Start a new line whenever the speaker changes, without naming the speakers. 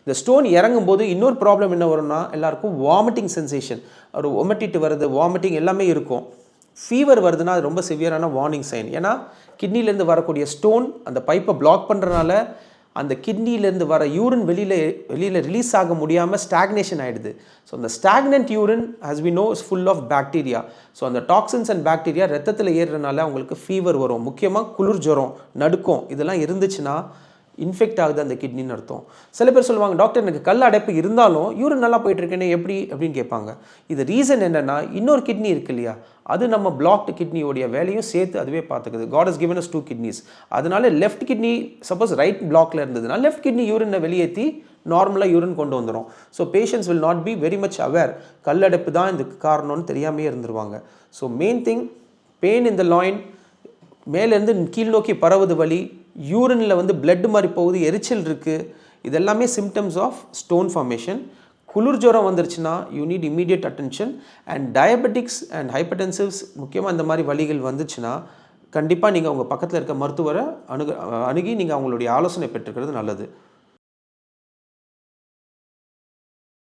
இந்த ஸ்டோன் இறங்கும்போது இன்னொரு ப்ராப்ளம் என்ன வரும்னா எல்லாருக்கும் வாமிட்டிங் சென்சேஷன், ஒரு ஒமட்டிட்டு வருது, வாமிட்டிங் எல்லாமே இருக்கும். ஃபீவர் வருதுன்னா அது ரொம்ப சிவியரான வார்னிங் சைன். ஏன்னா கிட்னிலேருந்து வரக்கூடிய ஸ்டோன் அந்த பைப்பை பிளாக் பண்ணுறதுனால அந்த கிட்னிலேருந்து வர யூரின் வெளியில் ரிலீஸ் ஆக முடியாமல் ஸ்டாக்னேஷன் ஆகிடுது. ஸோ அந்த stagnant urine as we know is full of bacteria. So அந்த டாக்ஸின்ஸ் அண்ட் பாக்டீரியா ரத்தத்தில் ஏறுறதுனால அவங்களுக்கு ஃபீவர் வரும். முக்கியமாக குளிர் ஜுரம், நடுக்கம் இதெல்லாம் இருந்துச்சுன்னா இன்ஃபெக்ட் ஆகுது அந்த கிட்னின்னு அர்த்தம். சில பேர் சொல்லுவாங்க, டாக்டர் எனக்கு கல் அடைப்பு இருந்தாலும் யூரின் நல்லா போயிட்டுருக்கேனே எப்படி அப்படின்னு கேட்பாங்க. இது ரீசன் என்னென்னா இன்னொரு கிட்னி இருக்கு இல்லையா, அது நம்ம பிளாக்டு கிட்னியோடைய வேலையும் சேர்த்து அதுவே பார்த்துக்குது. God has given us 2 kidneys. அதனால லெஃப்ட் கிட்னி சப்போஸ் ரைட் பிளாக்ல இருந்ததுன்னா லெஃப்ட் கிட்னி யூரினை வெளியேற்றி நார்மலாக யூரின் கொண்டு வந்துடும். So patients will not be very much aware, கல்லடைப்பு தான் இதுக்கு காரணம்னு தெரியாமே இருந்துருவாங்க. ஸோ மெயின் திங், பெயின் இந்த லாயின், மேலேருந்து கீழ் நோக்கி பரவுது வலி, யூரினில் வந்து பிளட் மாதிரி போகுது, எரிச்சல் இருக்குது, இதெல்லாமே சிம்டம்ஸ் ஆஃப் ஸ்டோன் ஃபார்மேஷன். குளிர் ஜுரம் வந்துருச்சுன்னா you need immediate attention. And diabetics and hypertensives முக்கியமாக இந்த மாதிரி வலிகள் வந்துச்சுன்னா கண்டிப்பாக நீங்கள் உங்கள் பக்கத்தில் இருக்க மருத்துவரை அணுகி நீங்கள் அவங்களுடைய ஆலோசனை பெற்றுக்கிறது நல்லது.